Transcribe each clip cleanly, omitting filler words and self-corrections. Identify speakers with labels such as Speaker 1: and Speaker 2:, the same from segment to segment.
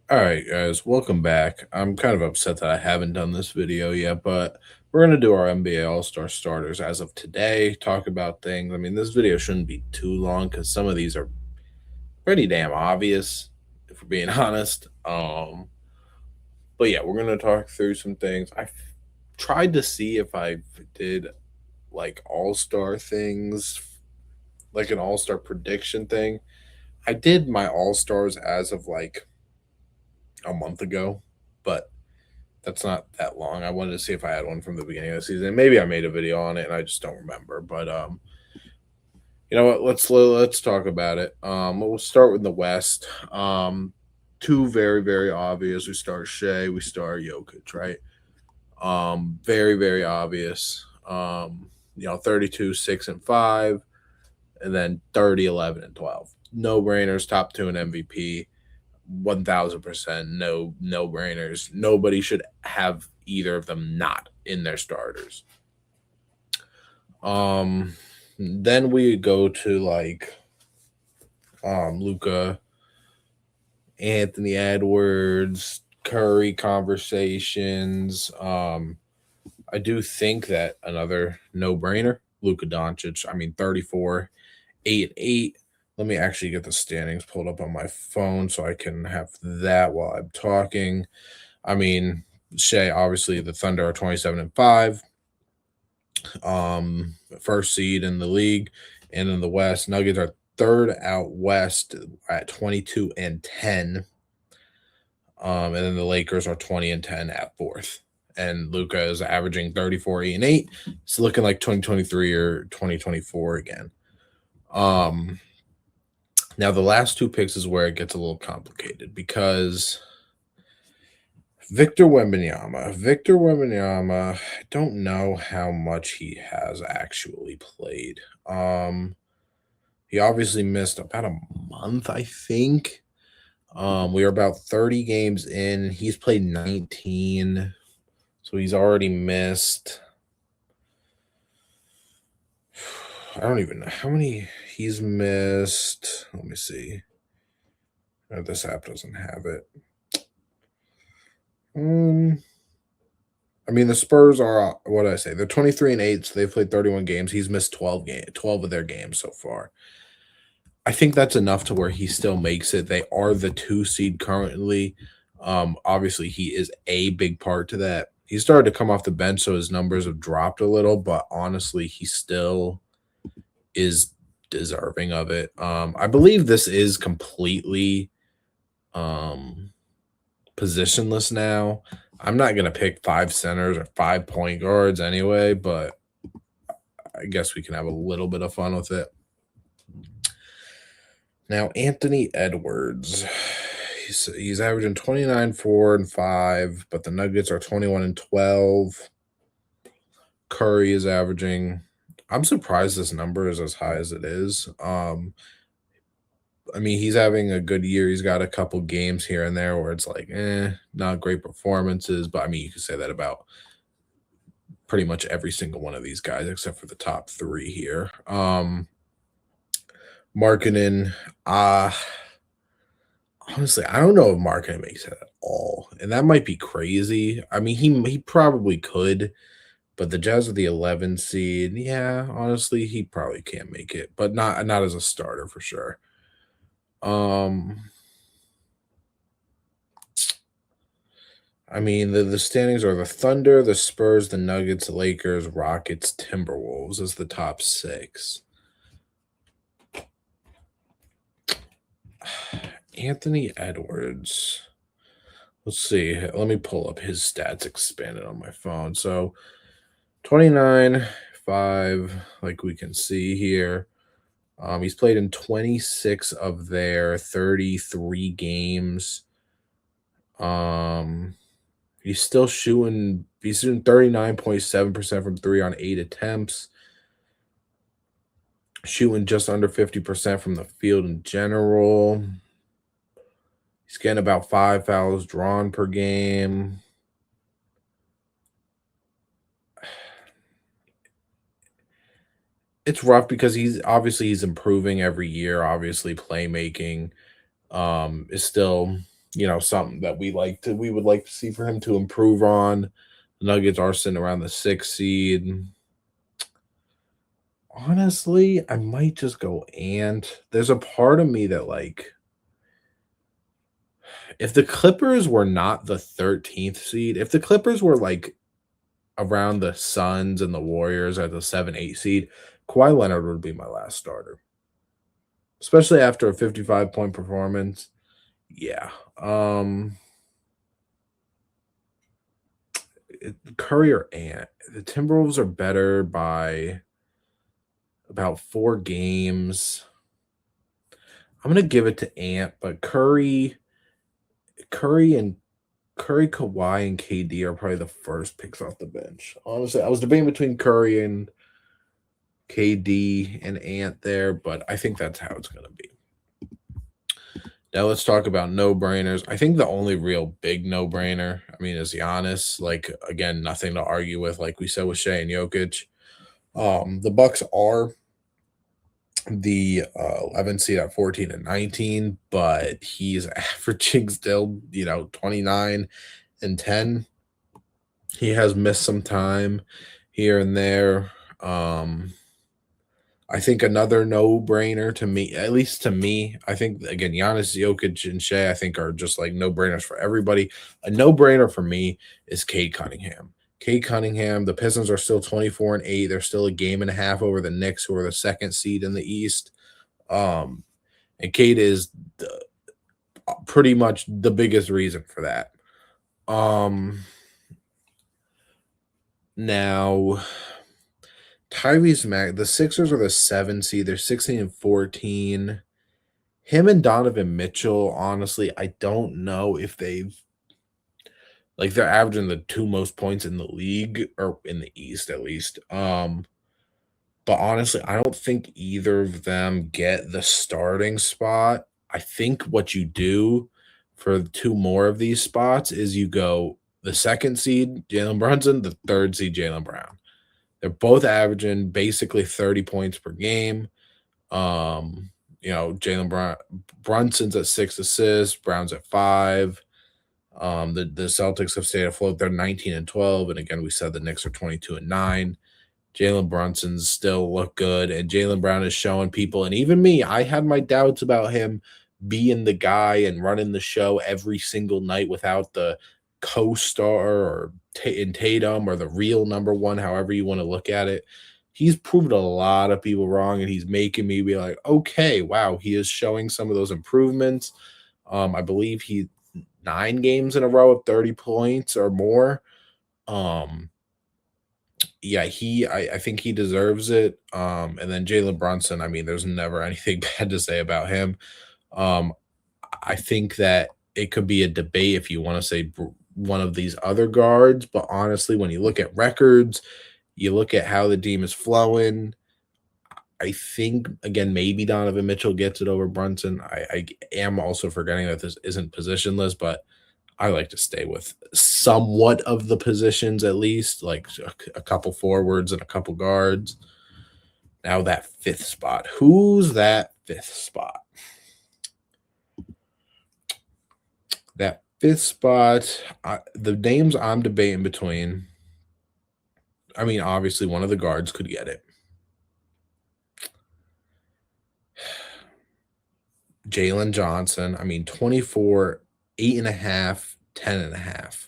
Speaker 1: All right, guys, welcome back. I'm kind of upset that I haven't done this video yet, but we're going to do our NBA All-Star starters as of today, talk about things. I mean, this video shouldn't be too long because some of these are pretty damn obvious, if we're being honest. But yeah, we're going to talk through some things. Tried to see if I did like All-Star things, like an All-Star prediction thing. I did my All-Stars as of like a month ago, but that's not that long. I wanted to see if I had one from the beginning of the season. Maybe I made a video on it and I just don't remember. But you know what? Let's talk about it. We'll start with the West. Two very obvious. We start Shea. We start Jokic. Right. Very obvious. 32, 6 and 5, and then 30, 11 and 12. No brainers. Top two in MVP. 1000%, no brainers. Nobody should have either of them not in their starters. Then we go to like Luca, Anthony Edwards, Curry conversations. I do think that another no-brainer, Luka Doncic. I mean, 34, 8-8. Let me actually get the standings pulled up on my phone so I can have that while I'm talking. I mean, Shea, obviously the Thunder are 27-5. First seed in the league. And in the West, Nuggets are third out west at 22-10. And then the Lakers are 20-10 at fourth. And Luca is averaging 34, 8 and 8. It's looking like 2023 or 2024 again. Now the last two picks is where it gets a little complicated because Victor Wembanyama, I don't know how much he has actually played. He obviously missed about a month, I think. We are about 30 games in. He's played 19, so he's already missed. I don't even know how many he's missed. Let me see. Oh, this app doesn't have it. I mean, the Spurs are what did I say? They're 23-8, so they've played 31 games. He's missed 12 of their games so far. I think that's enough to where he still makes it. They are the 2 seed currently. Obviously, he is a big part to that. He started to come off the bench, so his numbers have dropped a little, but honestly, he still is deserving of it. I believe this is completely positionless now. I'm not gonna pick 5 centers or 5 point guards anyway, but I guess we can have a little bit of fun with it. Now, Anthony Edwards, he's averaging 29, 4 and 5, but the Nuggets are 21 and 12. Curry is averaging. I'm surprised this number is as high as it is. I mean, he's having a good year. He's got a couple games here and there where it's like, not great performances. But I mean, you can say that about pretty much every single one of these guys except for the top 3 here. Markkanen, honestly, I don't know if Markkanen makes it at all, and that might be crazy. I mean, he probably could, but the Jazz are the 11 seed. Yeah, honestly, he probably can't make it, but not as a starter for sure. I mean, the standings are the Thunder, the Spurs, the Nuggets, Lakers, Rockets, Timberwolves as the top 6. Anthony Edwards. Let's see. Let me pull up his stats expanded on my phone. So 29, 5, like we can see here. He's played in 26 of their 33 games. He's still shooting 39.7% from 3 on 8 attempts. Shooting just under 50% from the field in general. He's getting about 5 fouls drawn per game. It's rough because he's improving every year. Obviously, playmaking is still something that we would like to see for him to improve on. The Nuggets are sitting around the 6th seed. Honestly, I might just go Ant. There's a part of me that if the Clippers were not the 13th seed, if the Clippers were around the Suns and the Warriors at the 7-8 seed, Kawhi Leonard would be my last starter, especially after a 55-point performance. Yeah. Curry or Ant. The Timberwolves are better by about 4 games. I'm gonna give it to Ant, but Curry, Kawhi, and KD are probably the first picks off the bench. Honestly, I was debating between Curry and KD and Ant there, but I think that's how it's gonna be. Now let's talk about no-brainers. I think the only real big no-brainer, is Giannis. Again, nothing to argue with, like we said with Shea and Jokic. The Bucks are the 11 seed at 14 and 19, but he's averaging still, 29 and 10. He has missed some time here and there. I think another no-brainer to me, at least to me, I think again, Giannis, Jokic, and Shea, I think are just no-brainers for everybody. A no-brainer for me is Cade Cunningham. Cade Cunningham, the Pistons are still 24 and 8. They're still a game and a half over the Knicks, who are the 2nd seed in the East. And Cade is pretty much the biggest reason for that. Now Tyrese Mack, the Sixers are the 7 seed. They're 16 and 14. Him and Donovan Mitchell, honestly, I don't know if they're averaging the 2 most points in the league, or in the East at least. But honestly, I don't think either of them get the starting spot. I think what you do for 2 more of these spots is you go the 2nd seed, Jalen Brunson, the 3rd seed, Jaylen Brown. They're both averaging basically 30 points per game. Brunson's at 6 assists, Brown's at 5. The Celtics have stayed afloat. They're 19 and 12. And again, we said the Knicks are 22 and 9. Jalen Brunson's still look good, and Jaylen Brown is showing people, and even me, I had my doubts about him being the guy and running the show every single night without the co-star or in Tatum or the real number one, however you want to look at it. He's proved a lot of people wrong, and he's making me be like, okay, wow, he is showing some of those improvements. I believe he 9 games in a row of 30 points or more. Yeah, I think he deserves it. And then Jalen Brunson, there's never anything bad to say about him. I think that it could be a debate if you want to say one of these other guards, but honestly, when you look at records, you look at how the team is flowing, I think, again, maybe Donovan Mitchell gets it over Brunson. I am also forgetting that this isn't positionless, but I like to stay with somewhat of the positions, at least, like a couple forwards and a couple guards. Now that 5th spot. Who's that 5th spot? That 5th spot, the names I'm debating between, obviously one of the guards could get it. Jalen Johnson, 24, 8.5, 10.5.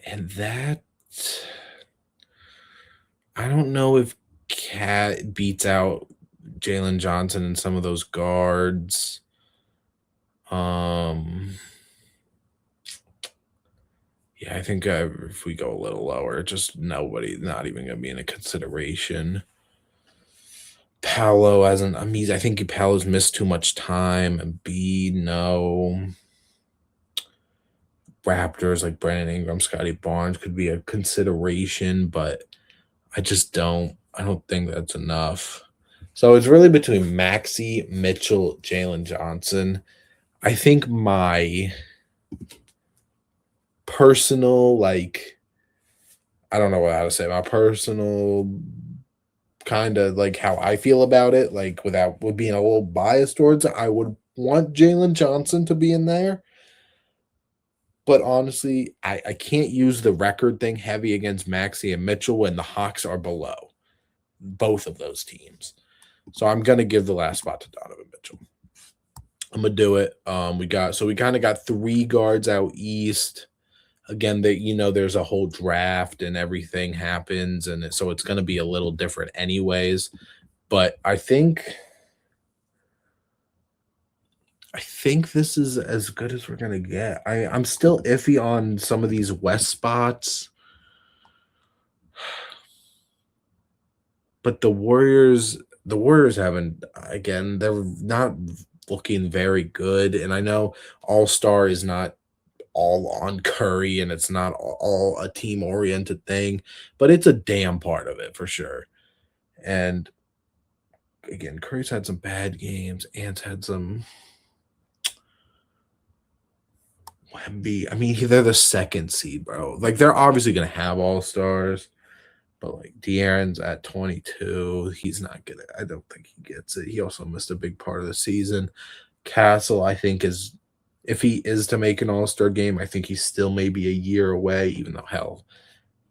Speaker 1: And that, I don't know if Cat beats out Jalen Johnson and some of those guards. Yeah, I think if we go a little lower, just nobody, not even going to be in a consideration. Paolo hasn't, I think Paolo's missed too much time. And B, no. Raptors like Brandon Ingram, Scotty Barnes could be a consideration, but I don't think that's enough. So it's really between Maxey, Mitchell, Jalen Johnson. I think my personal, I don't know how to say, my personal kind of how I feel about it, without being a little biased towards it, I would want Jalen Johnson to be in there, but honestly, I can't use the record thing heavy against Maxey and Mitchell when the Hawks are below both of those teams. So I'm gonna give the last spot to Donovan Mitchell. I'm gonna do it. We kind of got 3 guards out east. Again, that there's a whole draft and everything happens, and so it's gonna be a little different anyways. But I think this is as good as we're gonna get. I'm still iffy on some of these West spots, but the Warriors haven't. Again, they're not looking very good, and I know All Star is not all on Curry, and it's not all a team oriented thing, but it's a damn part of it for sure. And again, Curry's had some bad games. Ant's had some Wemby. I mean, they're the second seed, bro. Like they're obviously gonna have all stars, but like De'Aaron's at 22. He's not gonna. I don't think he gets it. He also missed a big part of the season. Castle, I think, is if he is to make an all-star game, I think he's still maybe a year away, even though hell,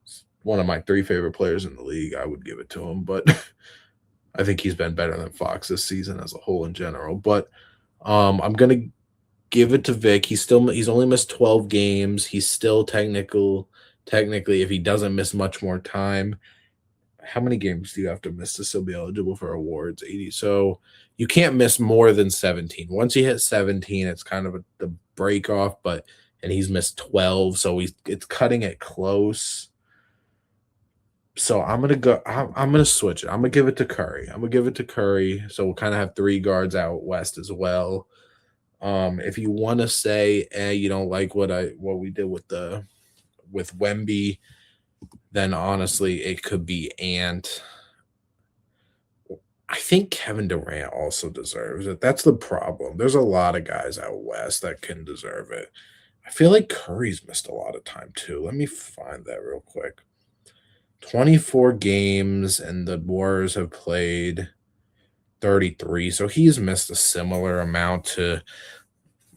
Speaker 1: he's one of my 3 favorite players in the league. I would give it to him, but I think he's been better than Fox this season as a whole in general. But I'm gonna give it to Vic. He's only missed 12 games. He's still technically, if he doesn't miss much more time. How many games do you have to miss to still be eligible for awards? 80. So you can't miss more than 17. Once you hit 17, it's kind of the break off, and he's missed 12, so it's cutting it close. So I'm gonna switch it. I'm gonna give it to Curry. So we'll kind of have 3 guards out west as well. If you want to say, you don't like what we did with Wemby, then honestly, it could be Ant. I think Kevin Durant also deserves it. That's the problem. There's a lot of guys out west that can deserve it. I feel like Curry's missed a lot of time too. Let me find that real quick. 24 games, and the Warriors have played 33. So he's missed a similar amount to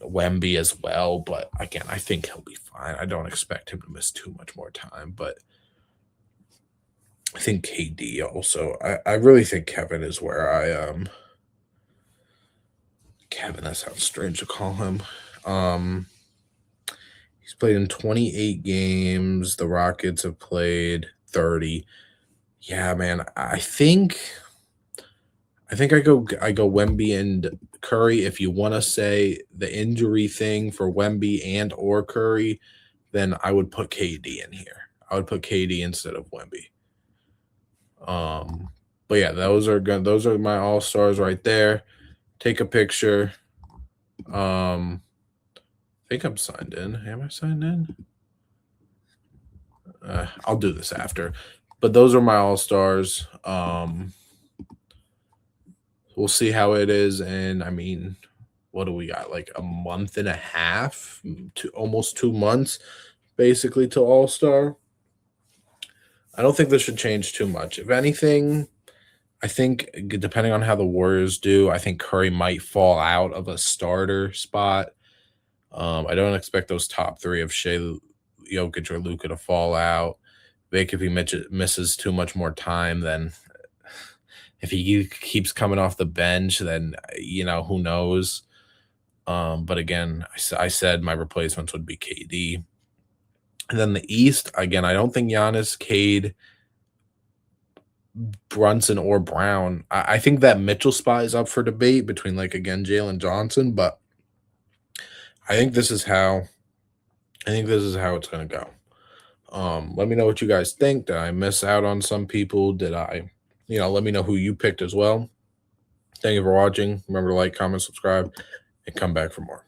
Speaker 1: Wemby as well. But again, I think he'll be fine. I don't expect him to miss too much more time. But I think KD also. I really think Kevin is where I Kevin, that sounds strange to call him. He's played in 28 games. The Rockets have played 30. Yeah, man. I go Wemby and Curry. If you want to say the injury thing for Wemby and or Curry, then I would put KD in here. I would put KD instead of Wemby. But yeah, those are good. Those are my all stars right there. Take a picture. I think I'm signed in. Am I signed in? I'll do this after. But those are my all stars. We'll see how it is. And I mean, what do we got? Like a month and a half to almost 2 months, basically, to All Star. I don't think this should change too much. If anything, I think depending on how the Warriors do, I think Curry might fall out of a starter spot. I don't expect those top 3 of Shea, Jokic, or Luka to fall out. Vic, if he misses too much more time, then if he keeps coming off the bench, then who knows. But again, I said my replacements would be KD. And then the East, again, I don't think Giannis, Cade, Brunson, or Brown. I think that Mitchell spot is up for debate between, Jalen Johnson, but I think this is how it's gonna go. Let me know what you guys think. Did I miss out on some people? Did I, let me know who you picked as well. Thank you for watching. Remember to like, comment, subscribe, and come back for more.